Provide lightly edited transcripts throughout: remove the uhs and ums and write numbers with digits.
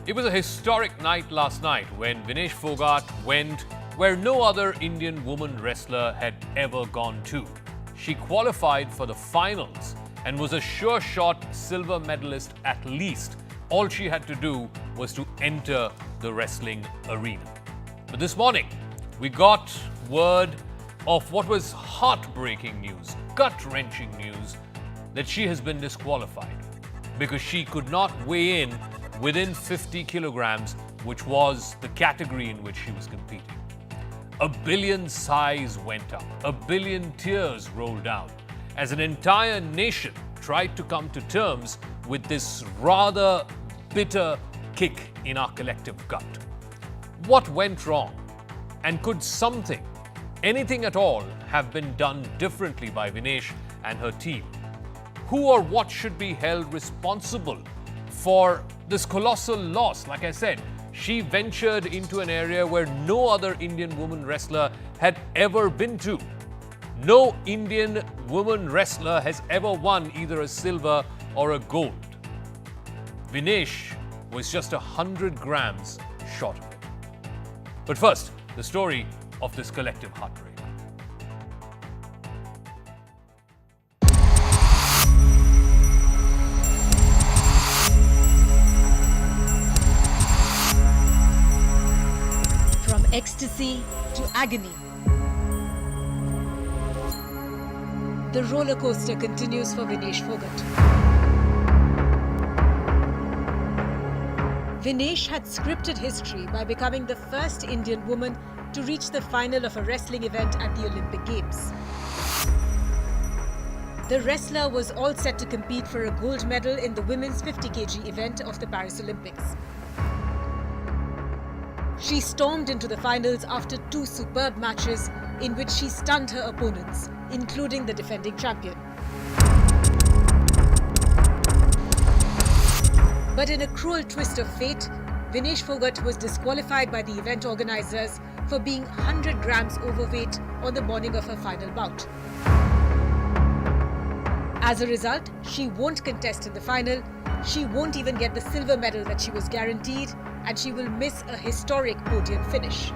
It was a historic night last night when Vinesh Fogart went where no other Indian woman wrestler had ever gone to. She qualified for the finals and was a sure shot silver medalist at least. All she had to do was to enter the wrestling arena. But this morning, we got word of what was heartbreaking news, gut-wrenching news, that she has been disqualified because she could not weigh in within 50 kilograms, which was the category in which she was competing. A billion sighs went up, a billion tears rolled down as an entire nation tried to come to terms with this rather bitter kick in our collective gut. What went wrong? And could something, anything at all, have been done differently by Vinesh and her team? Who or what should be held responsible for this colossal loss? Like I said, she ventured into an area where no other Indian woman wrestler had ever been to. No Indian woman wrestler has ever won either a silver or a gold. Vinesh was just 100 grams short of it. But first, the story of this collective heartbreak. From ecstasy to agony, the roller coaster continues for Vinesh Fogart. Vinesh had scripted history by becoming the first Indian woman to reach the final of a wrestling event at the Olympic Games. The wrestler was all set to compete for a gold medal in the women's 50 kg event of the Paris Olympics. She stormed into the finals after two superb matches in which she stunned her opponents, including the defending champion. But in a cruel twist of fate, Vinesh Fogart was disqualified by the event organizers for being 100 grams overweight on the morning of her final bout. As a result, she won't contest in the final, she won't even get the silver medal that she was guaranteed, and she will miss a historic podium finish.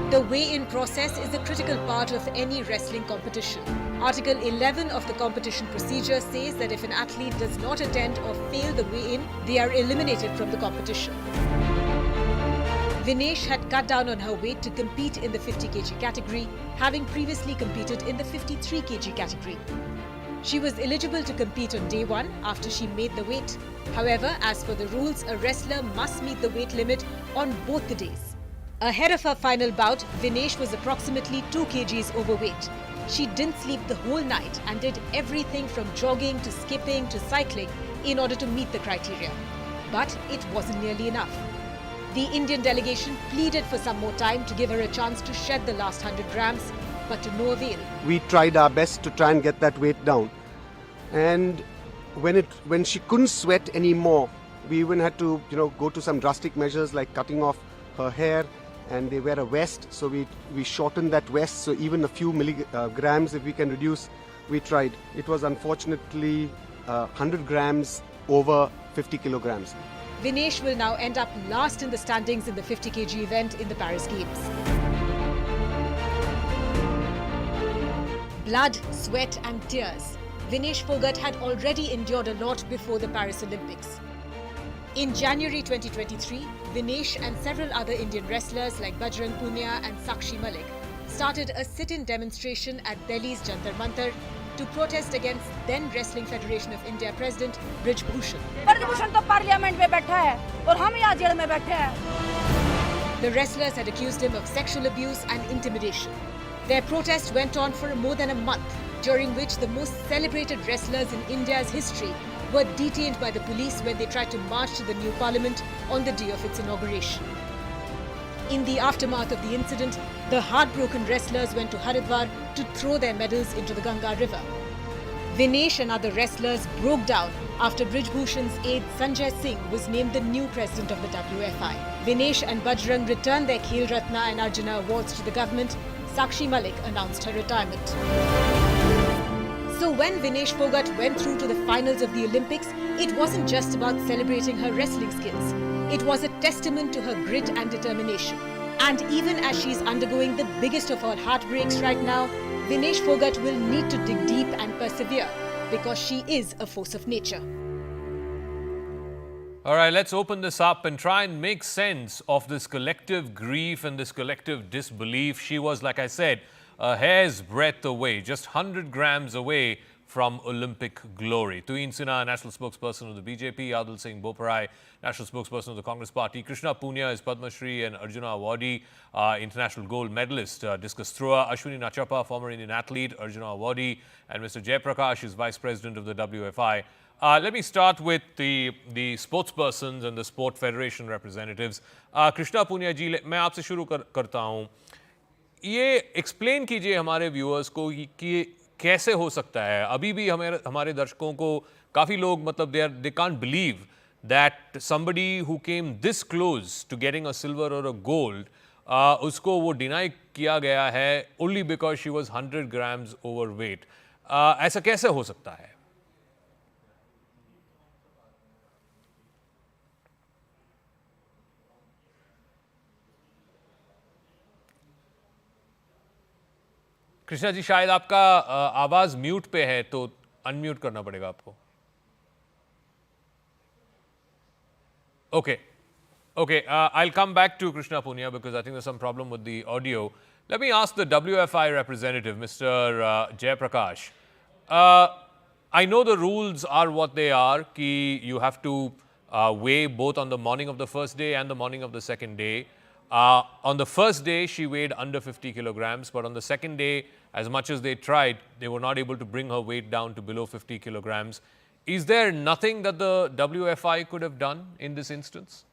The weigh-in process is a critical part of any wrestling competition. Article 11 of the competition procedure says that if an athlete does not attend or fail the weigh-in, they are eliminated from the competition. Vinesh had cut down on her weight to compete in the 50 kg category, having previously competed in the 53 kg category. She was eligible to compete on day one after she made the weight. However, as per the rules, a wrestler must meet the weight limit on both the days. Ahead of her final bout, Vinesh was approximately 2 kgs overweight. She didn't sleep the whole night and did everything from jogging to skipping to cycling in order to meet the criteria. But it wasn't nearly enough. The Indian delegation pleaded for some more time to give her a chance to shed the last 100 grams, but to no avail. We tried our best to try and get that weight down. And when she couldn't sweat anymore, we even had to go to some drastic measures like cutting off her hair, and they wear a vest, so we shortened that vest, so even a few milligrams if we can reduce, we tried. It was unfortunately 100 grams over 50 kilograms. Vinesh will now end up last in the standings in the 50 kg event in the Paris Games. Blood, sweat and tears. Vinesh Fogart had already endured a lot before the Paris Olympics. In January 2023, Vinesh and several other Indian wrestlers like Bajrang Punia and Sakshi Malik started a sit-in demonstration at Delhi's Jantar Mantar to protest against then Wrestling Federation of India President Brij Bhushan. The wrestlers had accused him of sexual abuse and intimidation. Their protest went on for more than a month, during which the most celebrated wrestlers in India's history were detained by the police when they tried to march to the new parliament on the day of its inauguration. In the aftermath of the incident, the heartbroken wrestlers went to Haridwar to throw their medals into the Ganga river. Vinesh and other wrestlers broke down after Brij Bhushan's aide Sanjay Singh was named the new president of the WFI. Vinesh and Bajrang returned their Khel Ratna and Arjuna awards to the government. Sakshi Malik announced her retirement. So when Vinesh Phogat went through to the finals of the Olympics, it wasn't just about celebrating her wrestling skills. It was a testament to her grit and determination. And even as she's undergoing the biggest of all heartbreaks right now, Vinesh Phogat will need to dig deep and persevere because she is a force of nature. All right, let's open this up and try and make sense of this collective grief and this collective disbelief. She was, like I said, a hair's breadth away, just 100 grams away from Olympic glory. Tuin Sinha, national spokesperson of the BJP, Adil Singh Boparai, national spokesperson of the Congress Party, Krishna Punia is Padma Shri and Arjuna Awardee, international gold medalist, discus thrower, Ashwini Nachappa, former Indian athlete, Arjuna Awardee, and Mr. Jayaprakash is vice president of the WFI. Let me start with the spokespersons and the sport federation representatives. Krishna Punia ji, मैं आपसे शुरू करता हूँ. ये explain कीजिए हमारे viewers को कि कैसे हो सकता है. अभी भी हमारे दर्शकों को काफ़ी लोग मतलब they can't believe that somebody who came this close to getting a silver or a gold, उसको वो डिनाई किया गया है only because she was 100 grams overweight. ऐसा कैसे हो सकता है? कृष्णा जी, शायद आपका आवाज म्यूट पे है तो अनम्यूट करना पड़ेगा आपको. Okay, I'll come back to Krishna Punia because I think there's some problem with the audio. Let me ask the WFI representative, Mr. Jayaprakash. I know the rules are what they are, ki you have to weigh both on the morning of the first day and the morning of the second day. On the first day, she weighed under 50 kilograms, but on the second day, as much as they tried, they were not able to bring her weight down to below 50 kilograms. Is there nothing that the WFI could have done in this instance?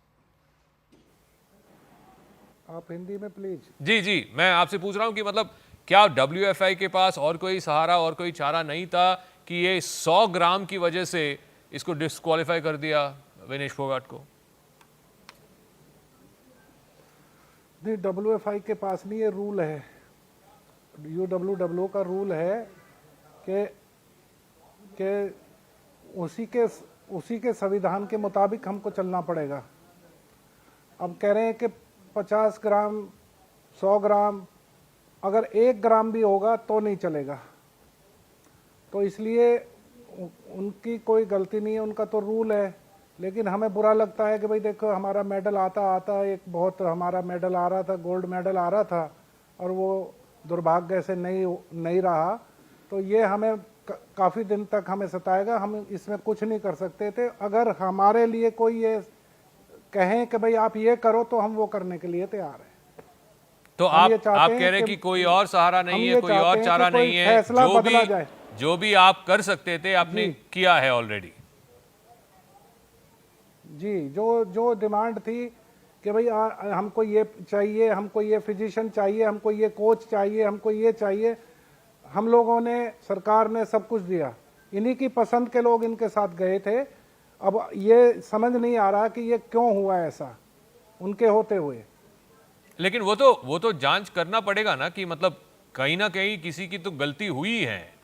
आप हिंदी में please. जी, मैं आपसे पूछ रहा हूं कि मतलब क्या WFI के पास और कोई सहारा और कोई चारा नहीं था कि ये 100 ग्राम की वजह से इसको डिस्क्वालीफाई कर दिया विनेश फोगाट को? नहीं, WFI के पास नहीं, ये रूल है. UWW का रूल है कि उसी के संविधान के मुताबिक हमको चलना पड़ेगा. अब कह रहे हैं कि 50 ग्राम 100 ग्राम अगर 1 ग्राम भी होगा तो नहीं चलेगा. तो इसलिए उनकी कोई गलती नहीं है, उनका तो रूल है. लेकिन हमें बुरा लगता है कि भाई देखो हमारा मेडल आता एक बहुत हमारा मेडल आ रहा था, गोल्ड मेडल आ रहा था और वो दुर्भाग्य से नहीं रहा. तो ये हमें काफ़ी दिन तक हमें सताएगा. हम इसमें कुछ नहीं कर सकते थे. अगर हमारे लिए कोई ये कहें कि भाई आप ये करो तो हम वो करने के लिए तैयार हैं. तो आप कह रहे हैं कि कोई और सहारा नहीं है, कोई और चारा नहीं है, जो भी आप कर सकते थे आपने किया है ऑलरेडी. जी, जो डिमांड थी कि भाई हमको ये चाहिए, हमको ये फिजिशियन चाहिए, हमको ये कोच चाहिए, हमको ये चाहिए, हम लोगों ने, सरकार ने सब कुछ दिया. इन्हीं की पसंद के लोग इनके साथ गए थे. अब ये समझ नहीं आ रहा कि ये क्यों हुआ ऐसा उनके होते हुए. लेकिन वो तो जांच करना पड़ेगा ना कि मतलब कहीं ना कहीं किसी की तो गलती हुई है.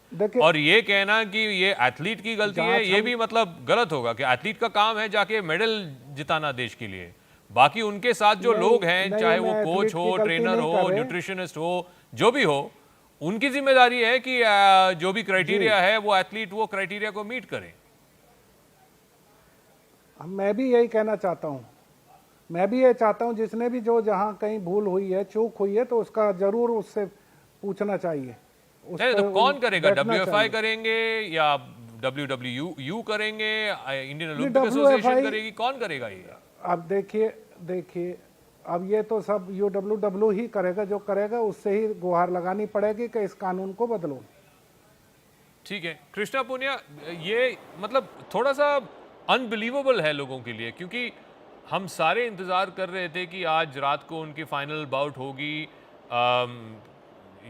और ये कहना कि ये एथलीट की गलती है, ये भी मतलब गलत होगा कि एथलीट का काम है जाके मेडल जिताना देश के लिए. बाकी उनके साथ जो लोग हैं, चाहे वो कोच हो, ट्रेनर हो, न्यूट्रिशनिस्ट हो, जो भी हो, उनकी जिम्मेदारी है कि जो भी क्राइटेरिया है वो एथलीट वो क्राइटेरिया को मीट करे. मैं भी यही कहना चाहता हूँ. मैं भी ये चाहता हूँ जिसने भी जो जहाँ कहीं भूल हुई है, चूक हुई है, तो उसका जरूर उससे पूछना चाहिए. तो कौन करेगा? WFI करेंगे या WWU करेंगे, इंडियन ओलंपिक एसोसिएशन करेगी, कौन करेगा ये? अब देखिए अब ये तो सब UWW ही करेगा. जो करेगा उससे ही गुहार लगानी पड़ेगी कि इस कानून को बदलो. ठीक है कृष्णा पुनिया, ये मतलब थोड़ा सा अनबिलीवेबल है लोगों के लिए, क्योंकि हम सारे इंतज़ार कर रहे थे कि आज रात को उनकी फाइनल बाउट होगी.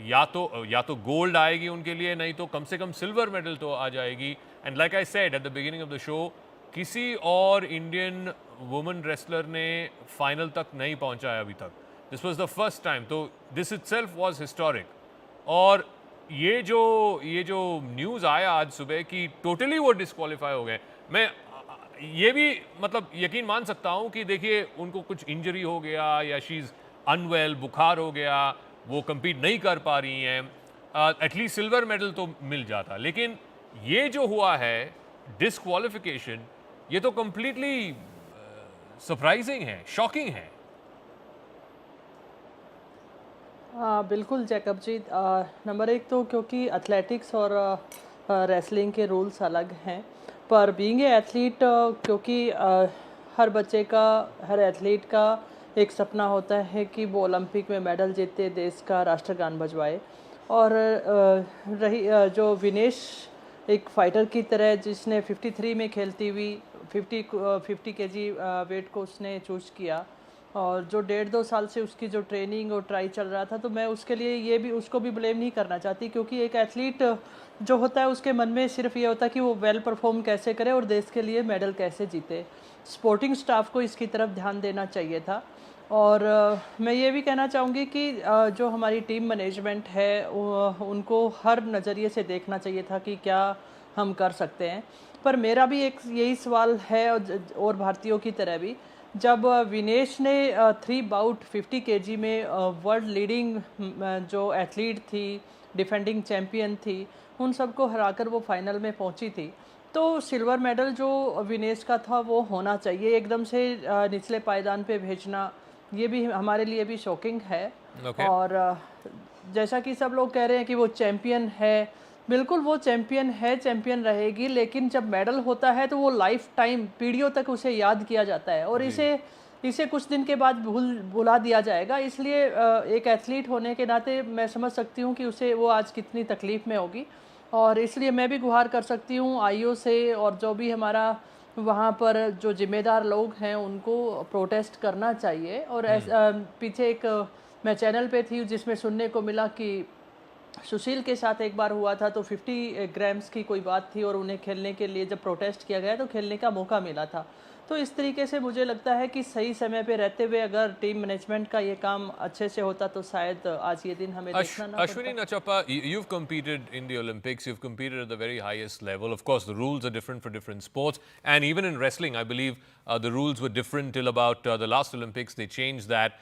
या तो गोल्ड आएगी उनके लिए, नहीं तो कम से कम सिल्वर मेडल तो आ जाएगी. And like I said at the beginning of the show, किसी और इंडियन वुमेन रेसलर ने फाइनल तक नहीं पहुंचा है अभी तक. This was the first time. तो दिस इटसेल्फ वाज हिस्टोरिक. और ये जो न्यूज़ आया आज सुबह कि टोटली वो डिस्क्वालीफाई हो गए, मैं ये भी मतलब यकीन मान सकता हूँ कि देखिए उनको कुछ इंजरी हो गया या शी इज़ अनवेल, बुखार हो गया, वो compete नहीं कर पा रही हैं, एटलीस्ट सिल्वर मेडल तो मिल जाता। लेकिन ये जो हुआ है डिस्क्वालिफिकेशन, ये तो कंप्लीटली सरप्राइजिंग है, शॉकिंग है। हाँ बिल्कुल जैकब जी, नंबर एक तो क्योंकि एथलेटिक्स और रेसलिंग के रूल्स अलग हैं, पर बीइंग ए एथलीट क्योंकि हर बच्चे का, हर एथलीट का एक सपना होता है कि वो ओलंपिक में मेडल जीते, देश का राष्ट्रगान बजवाए। और जो विनेश एक फाइटर की तरह जिसने 53 में खेलती हुई 50 केजी वेट को उसने चूज किया, और जो 1.5-2 साल से उसकी जो ट्रेनिंग और ट्राई चल रहा था, तो मैं उसके लिए ये भी उसको भी ब्लेम नहीं करना चाहती, क्योंकि एक एथलीट जो होता है उसके मन में सिर्फ ये होता है कि वो वेल परफॉर्म कैसे करे और देश के लिए मेडल कैसे जीते। स्पोर्टिंग स्टाफ को इसकी तरफ ध्यान देना चाहिए था। और मैं ये भी कहना चाहूँगी कि जो हमारी टीम मैनेजमेंट है उनको हर नज़रिए से देखना चाहिए था कि क्या हम कर सकते हैं। पर मेरा भी एक यही सवाल है, और भारतीयों की तरह भी, जब विनेश ने 3 बाउट 50 केजी में वर्ल्ड लीडिंग जो एथलीट थी, डिफेंडिंग चैम्पियन थी, उन सबको हराकर वो फाइनल में पहुंची थी, तो सिल्वर मेडल जो विनेश का था वो होना चाहिए। एकदम से निचले पायदान पे भेजना, ये भी हमारे लिए भी शॉकिंग है। Okay. और जैसा कि सब लोग कह रहे हैं कि वो चैम्पियन है, बिल्कुल वो चैम्पियन है, चैम्पियन रहेगी, लेकिन जब मेडल होता है तो वो लाइफ टाइम पीढ़ियों तक उसे याद किया जाता है, और इसे कुछ दिन के बाद भुला दिया जाएगा। इसलिए एक एथलीट होने के नाते मैं समझ सकती हूँ कि उसे वो आज कितनी तकलीफ़ में होगी, और इसलिए मैं भी गुहार कर सकती हूँ आईओ से, और जो भी हमारा वहाँ पर जो जिम्मेदार लोग हैं उनको प्रोटेस्ट करना चाहिए। और पीछे एक मैं चैनल पे थी जिसमें सुनने को मिला कि सुशील के साथ एक बार हुआ था, तो 50 ग्राम्स की कोई बात थी, और उन्हें खेलने के लिए जब प्रोटेस्ट किया गया तो खेलने का मौका मिला था। तो इस तरीके से मुझे लगता है कि सही समय पे रहते हुए अगर टीम मैनेजमेंट का ये काम अच्छे से होता तो शायद आज ये दिन हमें देखना ना Ashwini Nachappa, you've competed in the Olympics, you've competed at the very highest level. Of course, the rules are different for different sports. And even in wrestling, I believe the rules were different till about the last Olympics. They changed that.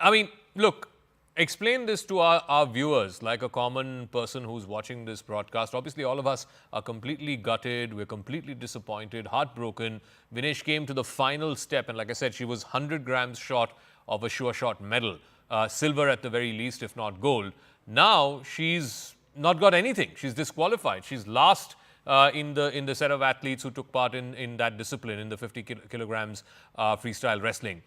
I mean, look, explain this to our viewers, like a common person who's watching this broadcast. Obviously, all of us are completely gutted. We're completely disappointed, heartbroken. Vinesh came to the final step, and like I said, she was 100 grams short of a sure shot medal. Silver at the very least, if not gold. Now she's not got anything. She's disqualified. She's last in the set of athletes who took part in that discipline, in the 50 kilograms freestyle wrestling.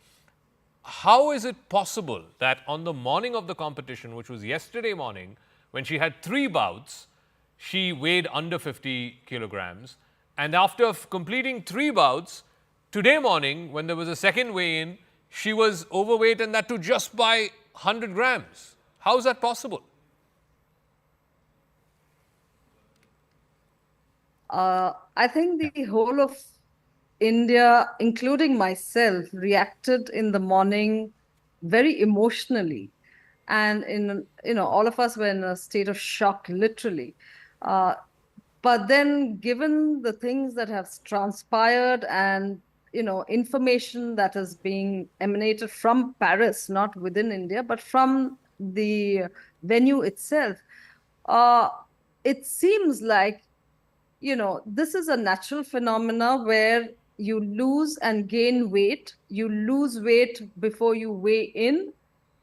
How is it possible that on the morning of the competition, which was yesterday morning, when she had 3 bouts, she weighed under 50 kilograms, and after completing 3 bouts, today morning, when there was a second weigh-in, she was overweight, and that too just by 100 grams. How is that possible? I think the whole of India, including myself, reacted in the morning very emotionally. And all of us were in a state of shock, literally. But then, given the things that have transpired and information that is being emanated from Paris, not within India, but from the venue itself, it seems like this is a natural phenomena where you lose and gain weight. You lose weight before you weigh in,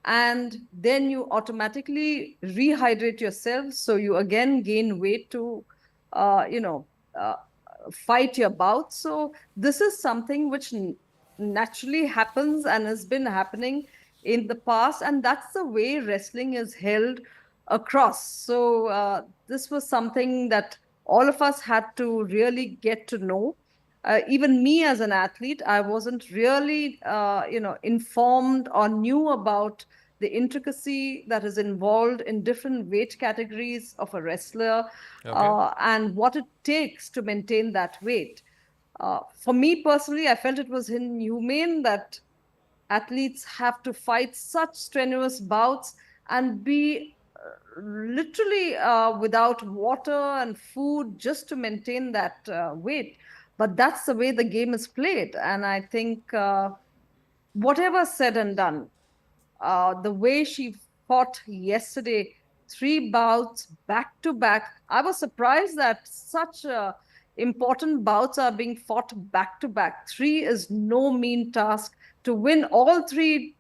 and then you automatically rehydrate yourself. So you again gain weight to, fight your bout. So this is something which naturally happens and has been happening in the past. And that's the way wrestling is held across. So this was something that all of us had to really get to know. Even me as an athlete, I wasn't really, informed or knew about the intricacy that is involved in different weight categories of a wrestler, and what it takes to maintain that weight. For me personally, I felt it was inhumane that athletes have to fight such strenuous bouts and be literally without water and food just to maintain that weight. But that's the way the game is played. And I think whatever said and done, the way she fought yesterday, 3 bouts back to back, I was surprised that such important bouts are being fought back to back. 3 is no mean task. To win all 3,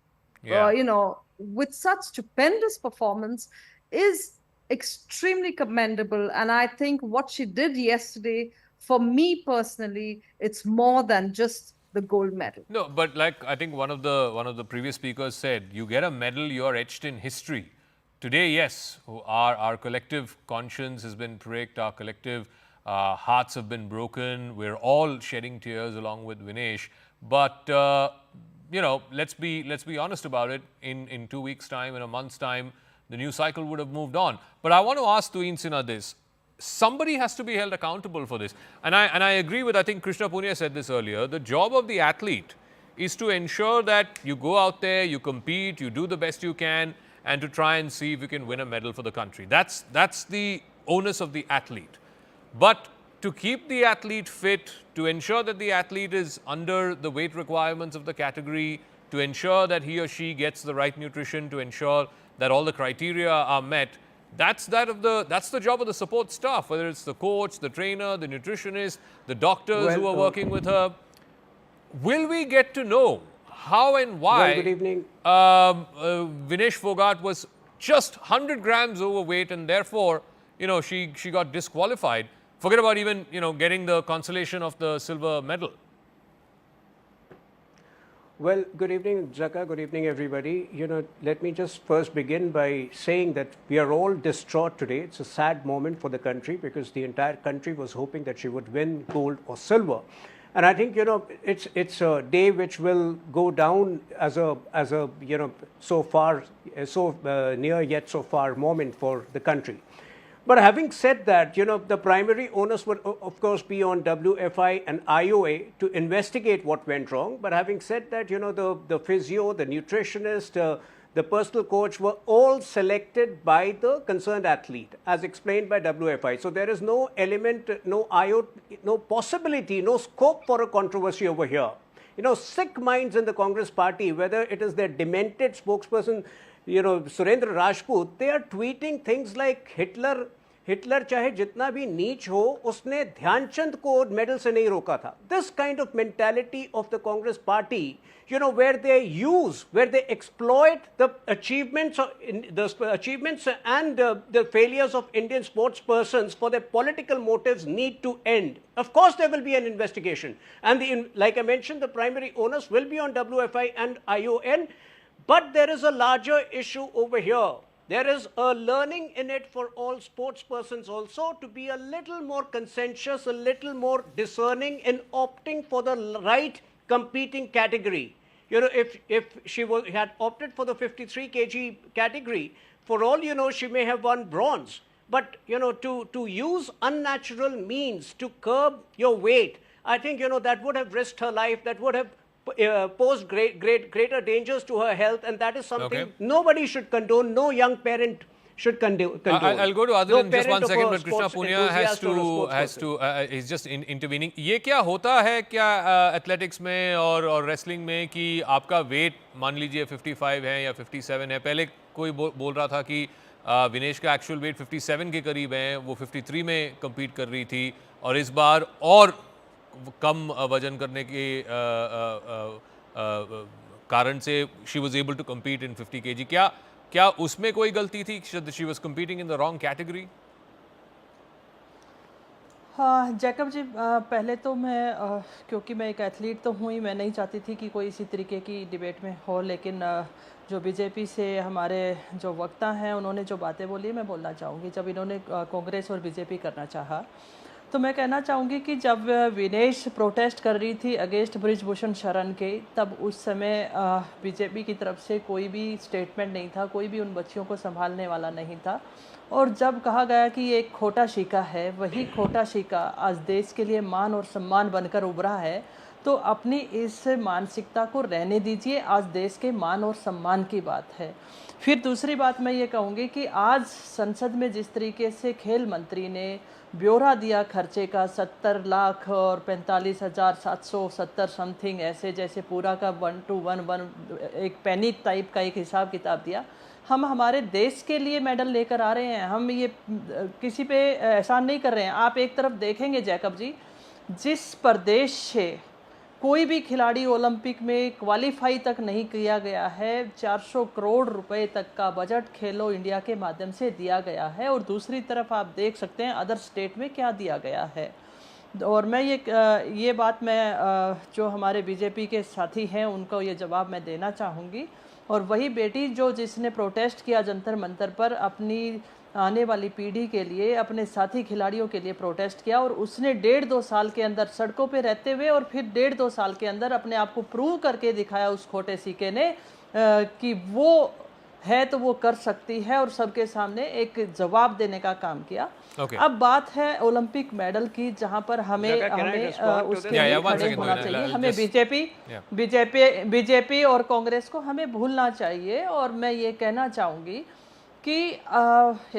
Yeah. with such stupendous performance is extremely commendable. And I think what she did yesterday, for me personally, it's more than just the gold medal. No, but like I think one of the previous speakers said, you get a medal, you are etched in history. Today, yes, our collective conscience has been pricked, our collective hearts have been broken. We're all shedding tears along with Vinesh. But let's be honest about it. In 2 weeks' time, in a month's time, the news cycle would have moved on. But I want to ask Tuin Sinha this. Somebody has to be held accountable for this. And I agree with, I think Krishna Punia said this earlier, the job of the athlete is to ensure that you go out there, you compete, you do the best you can, and to try and see if you can win a medal for the country. That's the onus of the athlete. But to keep the athlete fit, to ensure that the athlete is under the weight requirements of the category, to ensure that he or she gets the right nutrition, to ensure that all the criteria are met, that's the job of the support staff, whether it's the coach, the trainer, the nutritionist, the doctors who are working with her. Will we get to know how and why Good evening. Vinesh Fogart was just 100 grams overweight and therefore, she got disqualified? Forget about even, getting the consolation of the silver medal. Well, good evening, Zaka. Good evening, everybody. Let me just first begin by saying that we are all distraught today. It's a sad moment for the country because the entire country was hoping that she would win gold or silver. And I think, it's a day which will go down as a so near yet so far moment for the country. But having said that, the primary onus would, of course, be on WFI and IOA to investigate what went wrong. But having said that, the physio, the nutritionist, the personal coach were all selected by the concerned athlete, as explained by WFI. So there is no element, no possibility, no scope for a controversy over here. Sick minds in the Congress party, whether it is their demented spokesperson, Surendra Rajput, they are tweeting things like Hitler चाहे जितना भी नीच हो उसने ध्यानचंद को medal से नहीं रोका था. This kind of mentality of the Congress party, where they exploit the achievements and the failures of Indian sports persons for their political motives need to end. Of course, there will be an investigation, and like I mentioned, the primary onus will be on WFI and ION. But there is a larger issue over here. There is a learning in it for all sports persons also to be a little more conscientious, a little more discerning in opting for the right competing category. If she had opted for the 53 kg category, for all she may have won bronze. But, to use unnatural means to curb your weight, I think, that would have risked her life, that would have posed greater dangers to her health, and that is something nobody should condone, no young parent should condone. I'll go to Adil in just 1 second, but Krishna Punia has to is just intervening. ये क्या होता है क्या athletics में और wrestling में कि आपका वेट मान लीजिए 55 है या 57 है? पहले कोई बोल रहा था कि विनेश का एक्चुअल वेट 57 के करीब है, वो 53 में कम्पीट कर रही थी और इस बार और कम वजन करने के कारण से she was able to compete in 50 kg. क्या उसमें कोई गलती थी? She was competing in the wrong category. हाँ जैकब जी, पहले तो मैं क्योंकि मैं एक एथलीट तो हूँ ही, मैं नहीं चाहती थी कि कोई इसी तरीके की डिबेट में हो, लेकिन जो बीजेपी से हमारे जो वक्ता हैं उन्होंने जो बातें बोली मैं बोलना चाहूँगी. जब इन्होंने कांग्रेस और बीजेपी करना चाहा तो मैं कहना चाहूँगी कि जब विनेश प्रोटेस्ट कर रही थी अगेंस्ट बृजभूषण शरण के, तब उस समय बीजेपी की तरफ से कोई भी स्टेटमेंट नहीं था, कोई भी उन बच्चियों को संभालने वाला नहीं था. और जब कहा गया कि ये एक खोटा शिका है, वही खोटा शिका आज देश के लिए मान और सम्मान बनकर उभरा है, तो अपनी इस मानसिकता को रहने दीजिए, आज देश के मान और सम्मान की बात है। फिर दूसरी बात मैं ये कहूँगी कि आज संसद में जिस तरीके से खेल मंत्री ने ब्यौरा दिया खर्चे का 70 लाख और 45,770 समथिंग, ऐसे जैसे पूरा का 1 to 1 एक पैनी टाइप का एक हिसाब किताब दिया। हम हमारे देश के लिए मेडल लेकर आ रहे हैं, हम ये किसी पे एहसान नहीं कर रहे हैं। आप एक तरफ देखेंगे जैकब जी, जिस प्रदेश से कोई भी खिलाड़ी ओलंपिक में क्वालिफाई तक नहीं किया गया है, 400 करोड़ रुपए तक का बजट खेलो इंडिया के माध्यम से दिया गया है, और दूसरी तरफ आप देख सकते हैं अदर स्टेट में क्या दिया गया है। और मैं ये बात मैं जो हमारे बीजेपी के साथी हैं उनको ये जवाब मैं देना चाहूँगी। और वही बेटी जिसने प्रोटेस्ट किया जंतर मंतर पर, अपनी आने वाली पीढ़ी के लिए, अपने साथी खिलाड़ियों के लिए प्रोटेस्ट किया, और उसने 1.5-2 साल के अंदर सड़कों पे रहते हुए और फिर 1.5-2 साल के अंदर अपने आप को प्रूव करके दिखाया उस खोटे सीके ने कि वो है तो वो कर सकती है, और सबके सामने एक जवाब देने का काम किया। अब बात है ओलंपिक मेडल की, जहां पर हमें उसके लिए खड़े होना चाहिए। हमें बीजेपी और कांग्रेस को हमें भूलना चाहिए। और मैं ये कहना चाहूँगी कि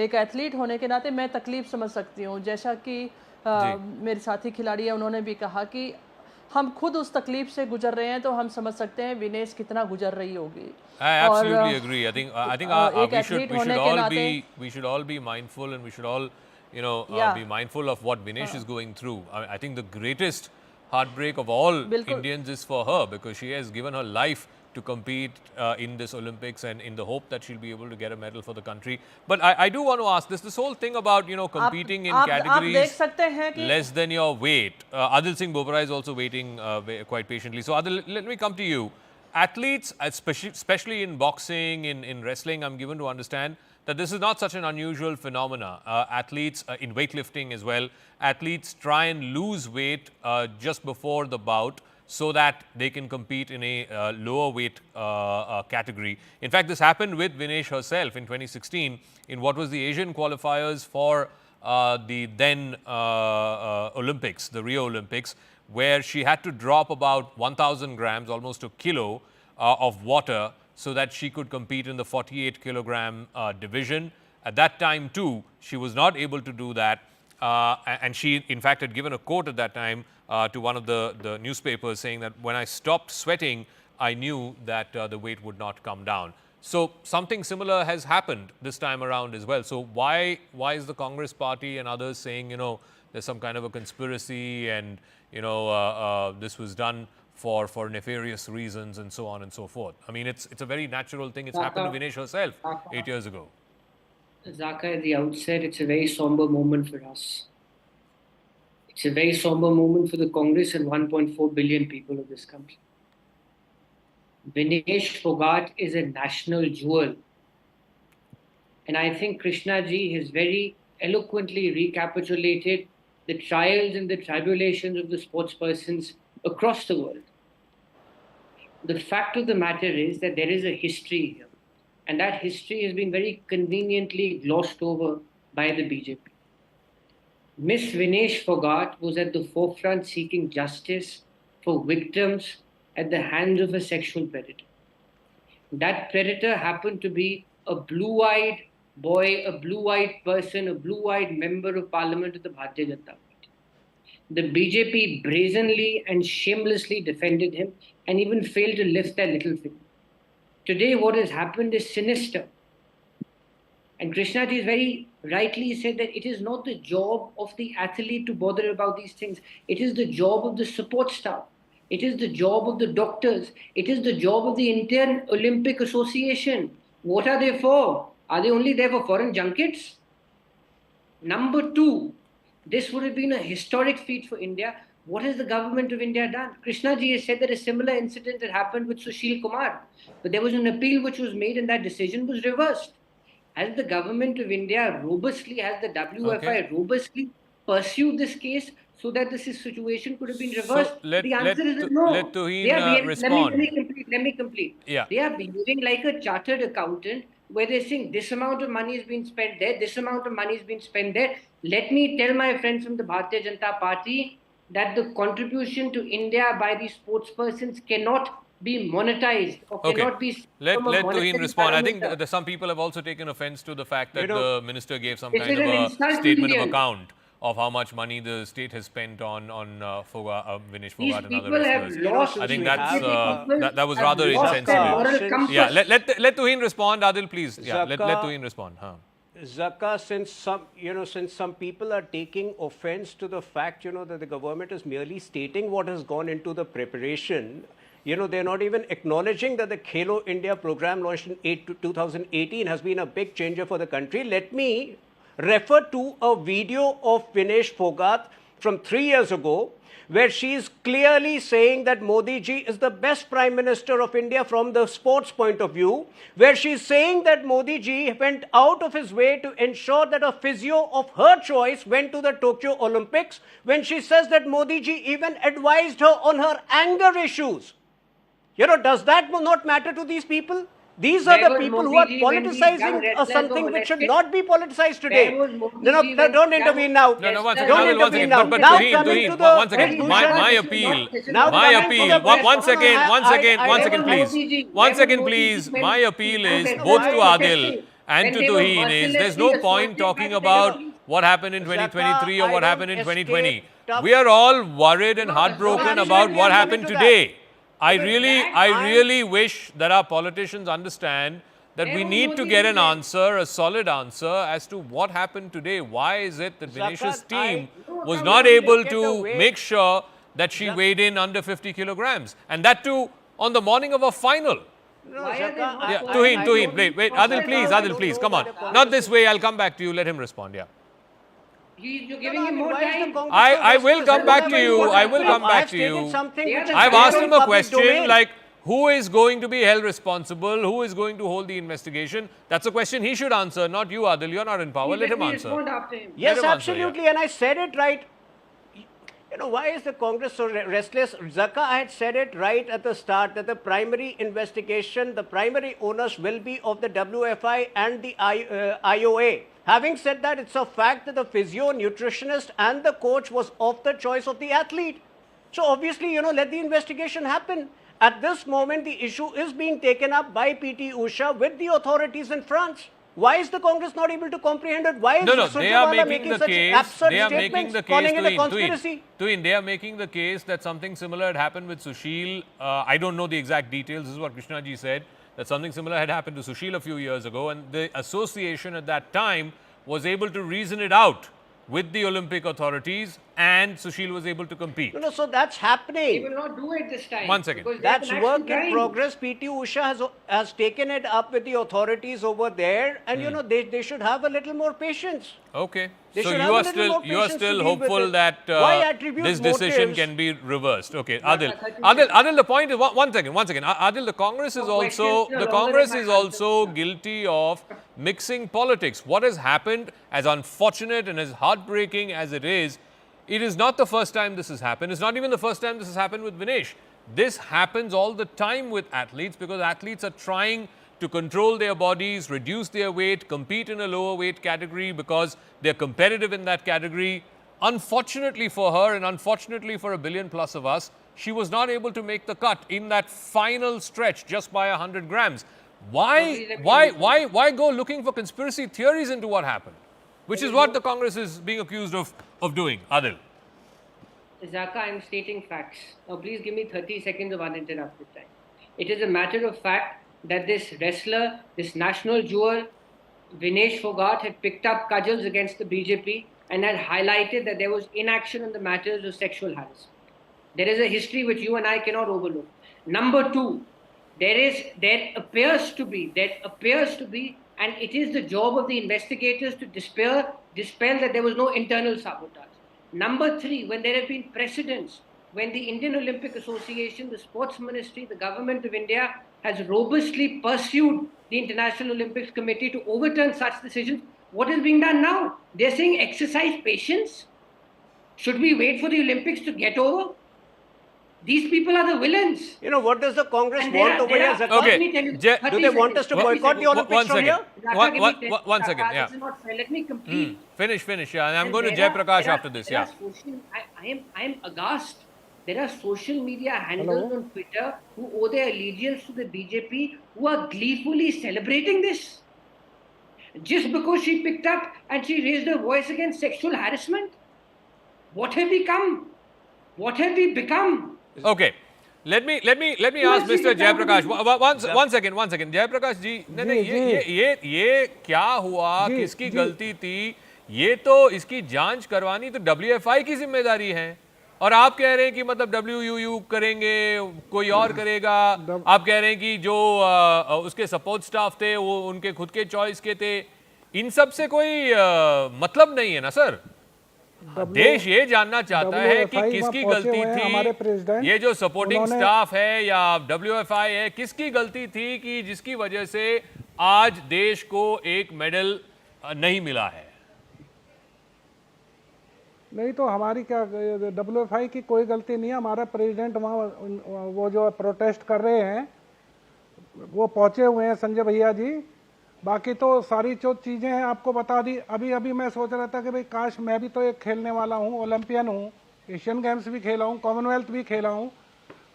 एक एथलीट होने के नाते मैं तकलीफ समझ सकती हूँ, जैसा कि मेरे साथी खिलाड़ी है उन्होंने भी कहा कि हम खुद उस तकलीफ से गुजर रहे हैं, तो हम समझ सकते हैं विनेश कितना गुजर रही होगी। I absolutely agree. I think we should all be mindful, and we should all be mindful of what Vinesh is going through. I think the greatest heartbreak of all Indians is for her, because she has given her life to compete in this Olympics, and in the hope that she'll be able to get a medal for the country. But I do want to ask this whole thing about competing in categories less than your weight. Adil Singh Bobra is also waiting quite patiently. So Adil, let me come to you. Athletes, especially in boxing, in wrestling, I'm given to understand that this is not such an unusual phenomena. Athletes in weightlifting as well, athletes try and lose weight just before the bout, so that they can compete in a lower weight category. In fact, this happened with Vinesh herself in 2016 in what was the Asian qualifiers for the then Olympics, the Rio Olympics, where she had to drop about 1,000 grams, almost a kilo of water, so that she could compete in the 48 kilogram division. At that time too, she was not able to do that. And she, in fact, had given a quote at that time to one of the newspapers, saying that when I stopped sweating, I knew that the weight would not come down. So something similar has happened this time around as well. So why is the Congress party and others saying, there's some kind of a conspiracy, and this was done for nefarious reasons and so on and so forth? I mean, it's a very natural thing. It's happened to Vinesh herself 8 years ago. Zaka, at the outset, it's a very somber moment for us. It's a very somber moment for the Congress and 1.4 billion people of this country. Vinesh Fogart is a national jewel. And I think Krishna ji has very eloquently recapitulated the trials and the tribulations of the sportspersons across the world. The fact of the matter is that there is a history here. And that history has been very conveniently glossed over by the BJP. Miss Vinesh Fogart was at the forefront seeking justice for victims at the hands of a sexual predator. That predator happened to be a blue-eyed boy, a blue-eyed person, a blue-eyed member of parliament of the Bharatiya Janata Party. The BJP brazenly and shamelessly defended him and even failed to lift their little finger. Today, what has happened is sinister. And Krishna ji has very rightly said that it is not the job of the athlete to bother about these things. It is the job of the support staff. It is the job of the doctors. It is the job of the Indian Olympic Association. What are they for? Are they only there for foreign junkets? Number two, this would have been a historic feat for India. What has the government of India done? Krishna ji has said that a similar incident had happened with Sushil Kumar, but there was an appeal which was made and that decision was reversed. Has the government of India robustly, has the WFI robustly pursued this case so that this situation could have been reversed? So the answer is no. Let Tuhin respond. Let me complete. Yeah. They are behaving like a chartered accountant where they're saying this amount of money has been spent there, this amount of money has been spent there. Let me tell my friends from the Bharatiya Janata Party that the contribution to India by these sportspersons cannot be monetized or cannot be Let from a Tuhin monetary respond. I think parameter. some people have also taken offense to the fact that You know, the minister gave some this kind is of an a insult to statement of Indians. account of how much money the state has spent on Vinesh These Fogart and other people have wrestlers. lost. I think we that's have, that was have rather lost their insensitive. moral Since- compass. Yeah, let Tuhin respond. Adil, please. Yeah, let Zaka- Tuhin respond. Huh. Zaka, since some people are taking offense to the fact, that the government is merely stating what has gone into the preparation, they're not even acknowledging that the Khelo India program launched in 2018 has been a big changer for the country. Let me refer to a video of Vinesh Fogart from 3 years ago, where she is clearly saying that Modi ji is the best Prime Minister of India from the sports point of view, where she is saying that Modi ji went out of his way to ensure that a physio of her choice went to the Tokyo Olympics, when she says that Modi ji even advised her on her anger issues. Does that not matter to these people? These are Where the was people who Modi are ji when these young politicizing wrestlers something were which should molested? not be politicized today. Where was Modi No, ji when don't young intervene now. No, once Don't again, Adil, once intervene again. now. But Now Tuhin, coming Tuhin, to the once again, conclusion. my This is appeal, not- this is Now not- my coming to appeal, the question. once again, once again, I- once I- again, I- please. Modi ji- Once where was again, Modi ji please. when My he appeal took is it both away to from Adil testing, and when to they were Tuhin is there's no mercilessly point assaulted talking by the about police. what happened in 2023 or Zaka, what I happened in don't 2020. escape We are all worried and No, heartbroken no, about absolutely, what I'm happened coming to that. today. I that really wish that our politicians understand that Where we was need to Modi get ji an then? answer, a solid answer as to what happened today. Why is it that Vinesh's Zakat, team No, was no, not no, able look at the to way- make sure that she weighed in under 50 kilograms? And that too on the morning of a final. No, Why are they Zaka, not Yeah, I Tuhin, don't wait, know Adil, please, about Adil, please, know come on. why the Not this way, I'll come back to you, let him respond, yeah. You're giving him more time. I will come back to you, I will come back to you. I've asked him a question like, who is going to be held responsible? Who is going to hold the investigation? That's a question he should answer, not you, Adil. You're not in power. Let him answer. Respond after him. Yes, Let him answer, absolutely, and I said it right. Why is the Congress so restless? Zaka, I had said it right at the start that the primary investigation, the primary owners will be of the WFI and the IOA. Having said that, it's a fact that the physio, nutritionist and the coach was of the choice of the athlete. So obviously, let the investigation happen. At this moment, the issue is being taken up by PT Usha with the authorities in France. Why is the Congress not able to comprehend it? Why is No, they are Surjewala making the such case. absurd They are statements, making the case. calling it a conspiracy? Tuhin, they are making the case that something similar had happened with Sushil. I don't know the exact details. This is what Krishnaji said. That something similar had happened to Sushil a few years ago, and the association at that time was able to reason it out with the Olympic authorities, and Sushil was able to compete. No, so that's He happening. will not do it this time. 1 second. because That's there's an work action in line. progress. PT Usha has taken it up with the authorities over there, and they should have a little more patience. Okay. They So should you have a are little still more patience to still deal with hopeful it. that Why attribute this decision motives? can be reversed. Okay, Yeah, Adil. 30 Adil, the point is one second. Adil, the Congress is No also questions, the no Congress longer is than my also guilty of mixing politics. What has happened, as unfortunate and as heartbreaking as it is not the first time this has happened. It's not even the first time this has happened with Vinesh. This happens all the time with athletes because athletes are trying to control their bodies, reduce their weight, compete in a lower weight category because they're competitive in that category. Unfortunately for her and unfortunately for a billion plus of us, she was not able to make the cut in that final stretch just by 100 grams. Why go looking for conspiracy theories into what happened? Which is what the Congress is being accused of doing. Adil. Zaka, I'm stating facts. Now, please give me 30 seconds of uninterrupted time. It is a matter of fact that this wrestler, this national jewel, Vinesh Fogart, had picked up cudgels against the BJP and had highlighted that there was inaction in the matters of sexual harassment. There is a history which you and I cannot overlook. Number two, there appears to be, and it is the job of the investigators to dispel that there was no internal sabotage. Number three, when there have been precedents, when the Indian Olympic Association, the Sports Ministry, the Government of India has robustly pursued the International Olympics Committee to overturn such decisions, what is being done now? They're saying exercise patience. Should we wait for the Olympics to get over? These people are the villains. You know, what does the Congress And want over here, Zakaria? let me tell you, Je- 30 Do they want us to seconds, boycott the 30 Olympics One from second. here? Raka, One- give one- me 10 one- one second, Raka, yeah. This is not fair. Let me complete. Finish. Yeah, and I'm And going to there Jay are- Prakash there are- after this. there Yeah. are social, I am aghast. There are social media handles on Twitter who owe their allegiance to the BJP who are gleefully celebrating this. Just because she picked up and she raised her voice against sexual harassment. What have we come? What have we become? Okay. Let me ask Mr. Jayaprakash. One second. Jayaprakash जी, नहीं ये क्या हुआ, किसकी गलती थी? ये तो इसकी जांच करवानी तो WFI की जिम्मेदारी है, और आप कह रहे हैं कि मतलब WUU करेंगे, कोई और करेगा। आप कह रहे हैं कि जो उसके सपोर्ट स्टाफ थे वो उनके खुद के चॉइस के थे। इन सब से कोई मतलब नहीं है ना सर। देश ये जानना चाहता है कि किसकी गलती थी, ये जो सपोर्टिंग स्टाफ है या WFI है, किसकी गलती थी कि जिसकी वजह से आज देश को एक मेडल नहीं मिला है। नहीं तो हमारी क्या, WFI की कोई गलती नहीं है। हमारा प्रेसिडेंट वहाँ वो जो प्रोटेस्ट कर रहे हैं वो पहुंचे हुए हैं, संजय भैया जी। बाकी तो सारी जो चीज़ें हैं आपको बता दी। अभी मैं सोच रहा था कि भाई काश मैं भी तो एक खेलने वाला हूँ, ओलंपियन हूँ, एशियन गेम्स भी खेला हूँ, कॉमनवेल्थ भी खेला हूँ,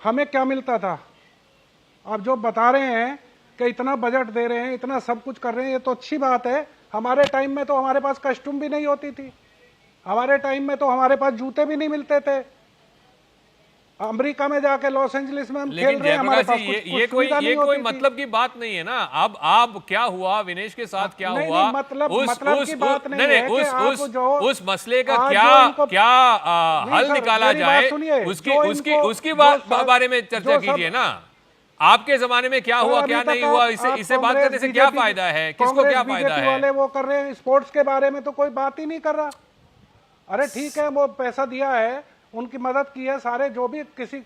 हमें क्या मिलता था। आप जो बता रहे हैं कि इतना बजट दे रहे हैं, इतना सब कुछ कर रहे हैं, ये तो अच्छी बात है। हमारे टाइम में तो हमारे पास कस्टूम भी नहीं होती थी, हमारे टाइम में तो हमारे पास जूते भी नहीं मिलते थे। अमेरिका में जाके लॉस एंजलिस में हम खेल रहे हैं, हमारे पास ये कोई मतलब की बात नहीं है ना। अब क्या हुआ विनेश के साथ, क्या हुआ, मतलब की बात नहीं है। उस मसले का क्या हल निकाला जाए, उसकी बारे में चर्चा कीजिए ना। आपके जमाने में क्या हुआ, क्या नहीं हुआ, इससे बात करने से क्या फायदा है, किसको क्या फायदा है। वाले वो कर रहे हैं, स्पोर्ट्स के बारे में तो कोई बात ही नहीं कर रहा। अरे ठीक है, वो पैसा दिया है, उनकी मदद की है, सारे जो भी किसी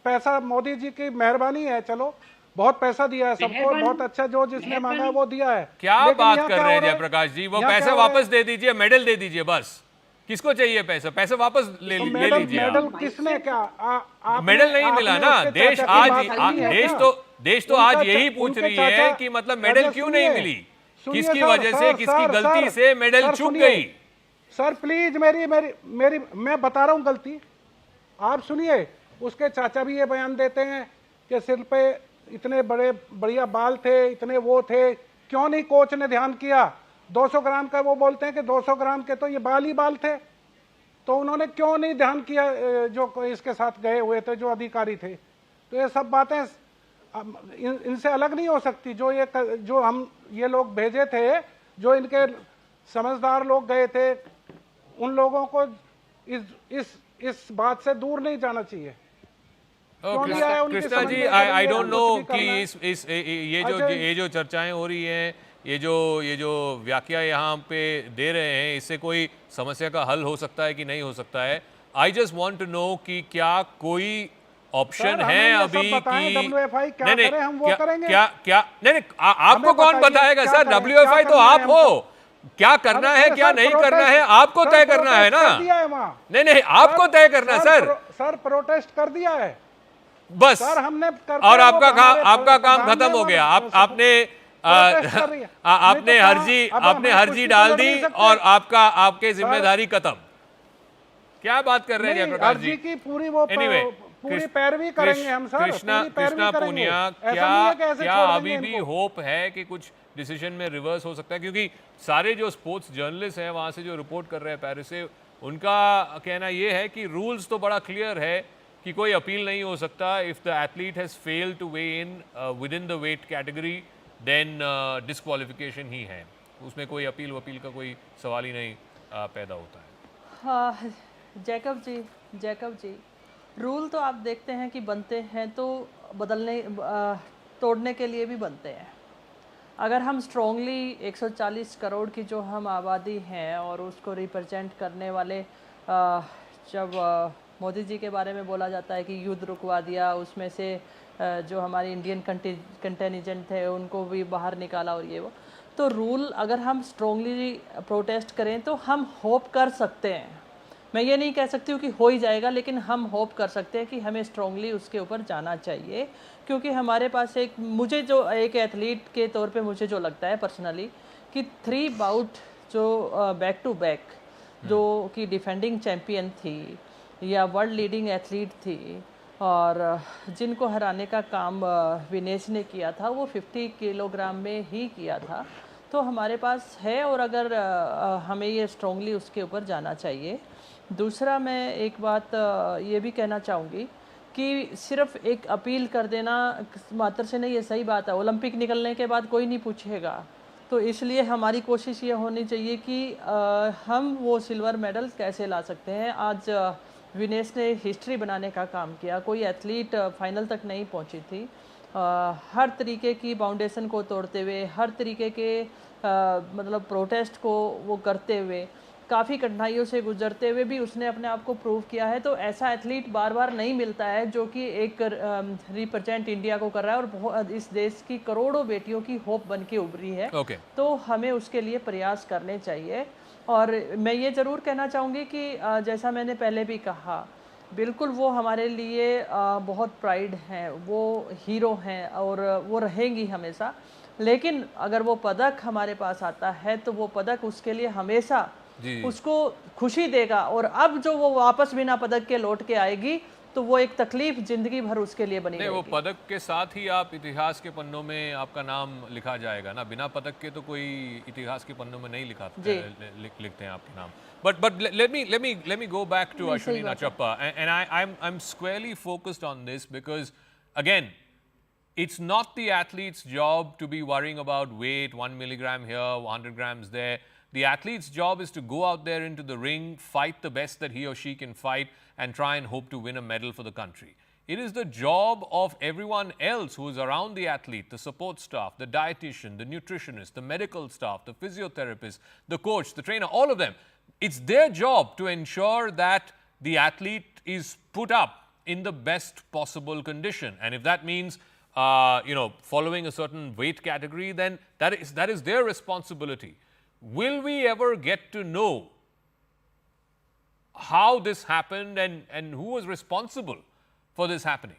पैसा मोदी जी की मेहरबानी है, चलो बहुत पैसा दिया है सबको, बहुत अच्छा, जो जिसने मांगा वो दिया है। क्या बात कर रहे हैं जयप्रकाश जी, वो पैसा वापस दे दीजिए, मेडल दे दीजिए बस। किसको चाहिए पैसा वापस ले लीजिए। मेडल किसने क्या, मेडल नहीं मिला ना। देश तो आज यही पूछ रही है कि मतलब मेडल क्यों नहीं मिली, किसकी वजह से, किसकी गलती से मेडल चूक गई। सर प्लीज मेरी मैं बता रहा हूं गलती, आप सुनिए। उसके चाचा भी ये बयान देते हैं कि सिर पे इतने बढ़िया बाल थे, इतने वो थे, क्यों नहीं कोच ने ध्यान किया। 200 ग्राम का वो बोलते हैं कि 200 ग्राम के तो ये बाल ही बाल थे, तो उन्होंने क्यों नहीं ध्यान किया जो इसके साथ गए हुए थे, जो अधिकारी थे। तो ये सब बातें इनसे अलग नहीं हो सकती। जो हम ये लोग भेजे थे, जो इनके समझदार लोग गए थे, उन लोगों को इस बात से दूर नहीं जाना चाहिए। Krishna ji, I don't know कि ये जो चर्चाएं हो रही हैं, ये जो व्याख्या यहाँ पे दे रहे हैं, इससे कोई समस्या का हल हो सकता है कि नहीं हो सकता है। I just want to know कि क्या कोई ऑप्शन है अभी कि नहीं, आपको कौन बताएगा सर। WFI तो आप हो, क्या करना है क्या नहीं करना है आपको तय करना है ना। नहीं, आपको तय करना है सर। प्रोटेस्ट कर दिया है बस सर, हमने और आपका काम खत्म हो गया। आपने हर्जी डाल दी और आपके जिम्मेदारी खत्म। क्या बात कर रहे हैं जयप्रकाश जी की पूरी पैरवी करेंगे हम सर। कृष्णा पूनिया, क्या अभी भी होप है कि कुछ डिसीजन में रिवर्स हो सकता है, क्योंकि सारे जो स्पोर्ट्स जर्नलिस्ट हैं वहां से जो रिपोर्ट कर रहे हैं पेरिस से, उनका कहना यह है कि रूल्स तो बड़ा क्लियर है कि कोई अपील नहीं हो सकता। If the athlete has failed to weigh in within the weight category then disqualification ही है, उसमें कोई अपील का कोई सवाल ही नहीं पैदा होता है। हाँ जैकब जी, रूल तो आप देखते हैं कि बनते हैं तो तोड़ने के लिए भी बनते हैं। अगर हम स्ट्रॉन्गली 140 करोड़ की जो हम आबादी हैं और उसको रिप्रेजेंट करने वाले, जब मोदी जी के बारे में बोला जाता है कि युद्ध रुकवा दिया, उसमें से जो हमारी इंडियन कंटिजेंट थे उनको भी बाहर निकाला और ये वो, तो रूल अगर हम स्ट्रॉन्गली प्रोटेस्ट करें तो हम होप कर सकते हैं। मैं ये नहीं कह सकती हूँ कि हो ही जाएगा, लेकिन हम होप कर सकते हैं कि हमें स्ट्रांगली उसके ऊपर जाना चाहिए, क्योंकि हमारे पास मुझे जो एक एथलीट के तौर पे मुझे जो लगता है पर्सनली कि 3 बाउट जो बैक टू बैक जो कि डिफेंडिंग चैम्पियन थी या वर्ल्ड लीडिंग एथलीट थी और जिनको हराने का काम विनेश ने किया था, वो 50 किलोग्राम में ही किया था। तो हमारे पास है और अगर हमें ये स्ट्रांगली उसके ऊपर जाना चाहिए। दूसरा मैं एक बात ये भी कहना चाहूँगी कि सिर्फ एक अपील कर देना मात्र से नहीं, ये सही बात है, ओलंपिक निकलने के बाद कोई नहीं पूछेगा। तो इसलिए हमारी कोशिश ये होनी चाहिए कि हम वो सिल्वर मेडल कैसे ला सकते हैं। आज विनेश ने हिस्ट्री बनाने का काम किया, कोई एथलीट फाइनल तक नहीं पहुंची थी। हर तरीके की बाउंडेशन को तोड़ते हुए, हर तरीके के मतलब प्रोटेस्ट को वो करते हुए, काफ़ी कठिनाइयों से गुजरते हुए भी उसने अपने आप को प्रूव किया है। तो ऐसा एथलीट बार बार नहीं मिलता है जो कि एक रिप्रेजेंट इंडिया को कर रहा है और इस देश की करोड़ों बेटियों की होप बन के उभरी है। तो हमें उसके लिए प्रयास करने चाहिए। और मैं ये ज़रूर कहना चाहूँगी कि जैसा मैंने पहले भी कहा, बिल्कुल वो हमारे लिए बहुत प्राइड हैं, वो हीरो हैं और वो रहेंगी हमेशा। लेकिन अगर वो पदक हमारे पास आता है तो वो पदक उसके लिए हमेशा उसको खुशी देगा, और अब जो वो वापस बिना पदक के लौट के आएगी तो वो एक तकलीफ जिंदगी भर उसके लिए बनी रहेगी। वो पदक के साथ ही आप इतिहास के पन्नों में आपका नाम लिखा जाएगा ना, बिना पदक के तो कोई इतिहास के पन्नों में नहीं लिखते हैं आपके नाम। But let me go back to Ashwini Nachappa, and I'm squarely focused on this because again, it's not the athlete's job to be worrying about weight, 1 milligram here, 100 grams there. The athlete's job is to go out there into the ring, fight the best that he or she can fight, and try and hope to win a medal for the country. It is the job of everyone else who is around the athlete, the support staff, the dietitian, the nutritionist, the medical staff, the physiotherapist, the coach, the trainer, all of them. It's their job to ensure that the athlete is put up in the best possible condition. And if that means following a certain weight category, then that is their responsibility. Will we ever get to know how this happened and who was responsible for this happening?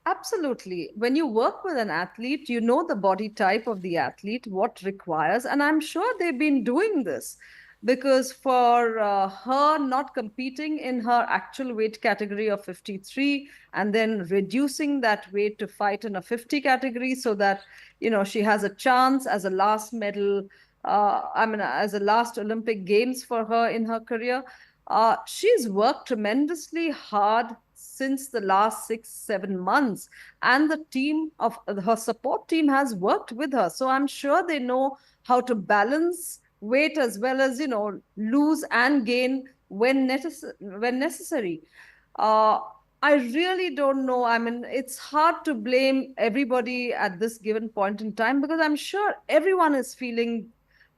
Absolutely. When you work with an athlete, you know the body type of the athlete, what requires, and I'm sure they've been doing this. Because for her not competing in her actual weight category of 53 and then reducing that weight to fight in a 50 category so that, she has a chance as a last medal, as a last Olympic Games for her in her career. She's worked tremendously hard since the last 6-7 months, and the team of her support team has worked with her. So I'm sure they know how to balance weight as well as lose and gain when necessary. I really don't know. I mean, it's hard to blame everybody at this given point in time because I'm sure everyone is feeling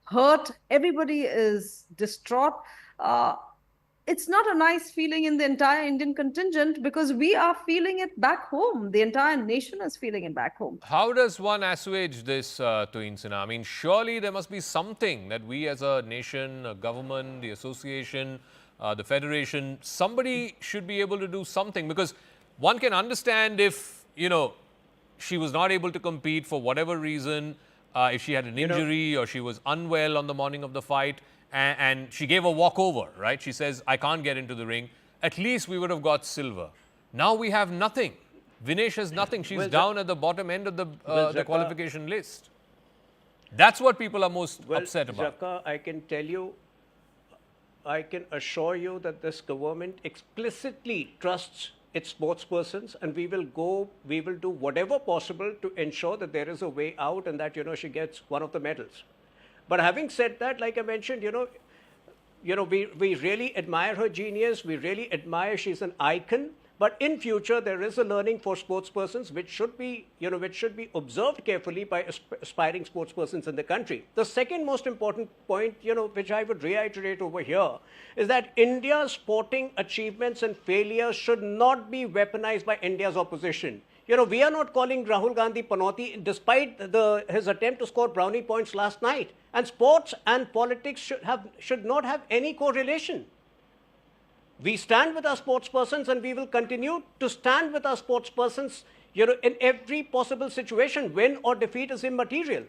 hurt, everybody is distraught. It's not a nice feeling in the entire Indian contingent because we are feeling it back home. The entire nation is feeling it back home. How does one assuage this, Tuhin Sinha? I mean, surely there must be something that we as a nation, a government, the association, the federation, somebody should be able to do something, because one can understand if, she was not able to compete for whatever reason, if she had an injury or she was unwell on the morning of the fight, and she gave a walkover, right? She says, I can't get into the ring. At least we would have got silver. Now we have nothing. Vinesh has nothing. She's down at the bottom end of the qualification list. That's what people are most upset about. Jaka, I can tell you, I can assure you that this government explicitly trusts its sportspersons, and we will do whatever possible to ensure that there is a way out and that, she gets one of the medals. But having said that, like I mentioned, we really admire her genius. We really admire she's an icon. But in future, there is a learning for sportspersons which should be observed carefully by aspiring sportspersons in the country. The second most important point, which I would reiterate over here, is that India's sporting achievements and failures should not be weaponized by India's opposition. we are not calling Rahul Gandhi Panoti despite his attempt to score brownie points last night. And sports and politics should not have any correlation. We stand with our sportspersons and we will continue to stand with our sportspersons, in every possible situation. Win or defeat is immaterial.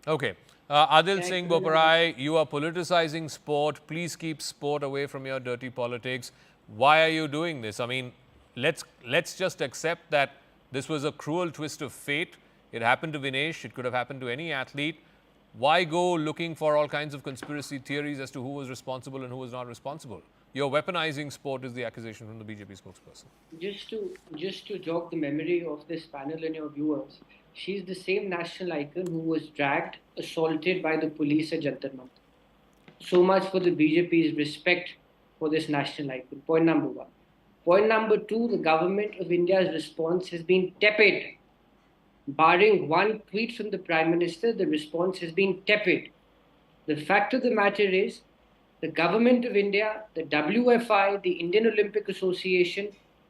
Okay. Adil Singh Boparai, you are politicizing sport. Please keep sport away from your dirty politics. Why are you doing this? I mean, let's just accept that this was a cruel twist of fate. It happened to Vinesh. It could have happened to any athlete. Why go looking for all kinds of conspiracy theories as to who was responsible and who was not responsible? You're weaponizing sport is the accusation from the BJP spokesperson. Just to jog the memory of this panel and your viewers, she's the same national icon who was dragged, assaulted by the police at Jantar Mantar. So much for the BJP's respect for this national icon. Point number one. Point number two, the government of India's response has been tepid. Barring one tweet from the Prime Minister, the response has been tepid. The fact of the matter is, the government of India, the WFI, the Indian Olympic Association,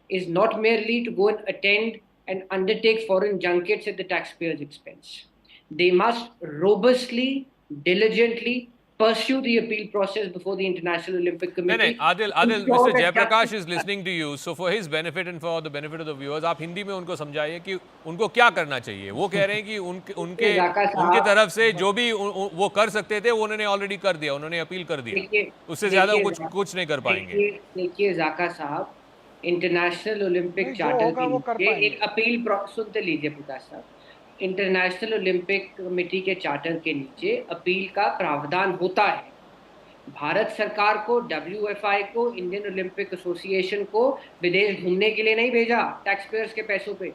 is not merely to go and attend and undertake foreign junkets at the taxpayers' expense. They must robustly, diligently pursue the appeal process before the International Olympic Committee. Adil, Mr. Jayaprakash is listening to you. So for his benefit and for the benefit of the viewers, आप हिंदी में उनको समझाइए कि उनको क्या करना चाहिए. वो कह रहे हैं कि उनके तरफ से जो भी वो कर सकते थे वो उन्होंने ऑलरेडी कर दिया, उन्होंने अपील कर दिया. उससे ज्यादा कुछ नहीं कर पाएंगे. देखिए जाका साहब, इंटरनेशनल ओलंपिक चार्टर के नीचे एक अपील सुनते लीजिए प्रकाश साहब. इंटरनेशनल ओलंपिक कमेटी के चार्टर के नीचे अपील का प्रावधान होता है. भारत सरकार को, WFI को, इंडियन ओलंपिक एसोसिएशन को विदेश घूमने के लिए नहीं भेजा टैक्स पेयर्स के पैसों पे.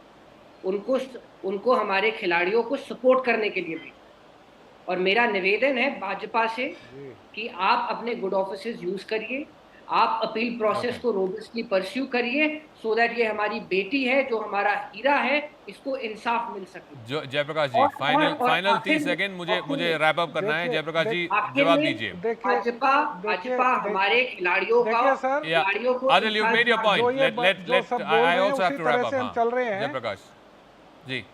उनको हमारे खिलाड़ियों को सपोर्ट करने के लिए भेजा. और मेरा निवेदन है भाजपा से कि आप अपने गुड ऑफिसेस यूज करिए, आप अपील प्रोसेस को रोबस्टली परस्यू करिए, सो दैट ये हमारी बेटी है, जो हमारा हीरा है, इसको इंसाफ मिल सके. जयप्रकाश जी, फाइनल 30 सेकंड मुझे रैप अप करना है. जयप्रकाश जी जवाब दीजिए. भाजपा हमारे खिलाड़ियों को Adil, you've made your point. I also have to wrap up. चल रहे हैं जयप्रकाश जी,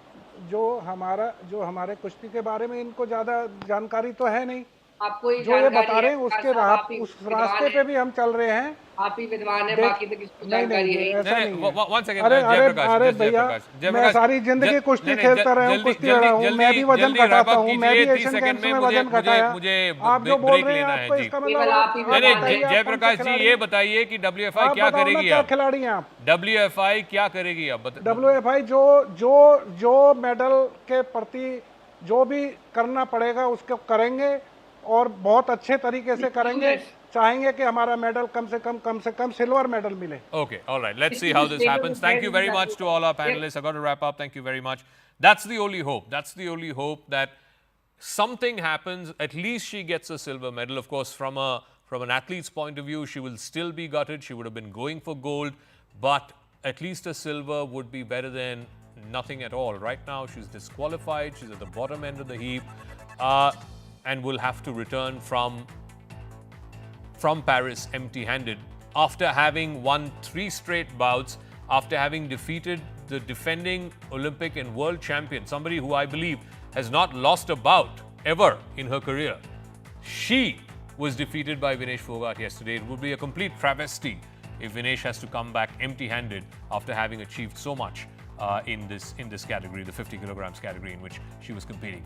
जो हमारे कुश्ती के बारे में इनको ज्यादा जानकारी तो है नहीं. आपको जो ये बता रहे हैं उसके उस रास्ते पे भी हम चल रहे हैं. आप ही विद्वान है, बाकी तो किसी को जानकारी है. अरे भैया, मैं सारी जिंदगी कुश्ती खेलता रहा हूँ, कुश्ती रहा हूँ, मैं भी वजन घटाता हूँ, मैं भी एशियन गेम्स में वजन घटाया. आप जो बोल रहे हैं आपको इसका मतलब. जयप्रकाश जी ये बताइए कि WFI क्या करेगी अब? खिलाड़ी हैं आप. WFI क्या करेगी अब? WFI जो मेडल के प्रति जो भी करना पड़ेगा उसको करेंगे और बहुत अच्छे तरीके से करेंगे. चाहेंगे कि हमारा मेडल कम से कम सिल्वर मेडल मिले. Okay, all right. Let's see how this happens. Thank you very much to all our panelists. I got to wrap up. Thank you very much. That's the only hope. That's the only hope that something happens. At least she gets a silver medal. Of course, from an athlete's point of view, she will still be gutted. She would have been going for gold, but at least a silver would be better than nothing at all. Right now, she's disqualified. She's at the bottom end of the heap. And will have to return from Paris empty-handed after having won 3 straight bouts, after having defeated the defending Olympic and world champion, somebody who I believe has not lost a bout ever in her career. She was defeated by Vinesh Fogart yesterday. It would be a complete travesty if Vinesh has to come back empty-handed after having achieved so much in this category, the 50 kilograms category in which she was competing.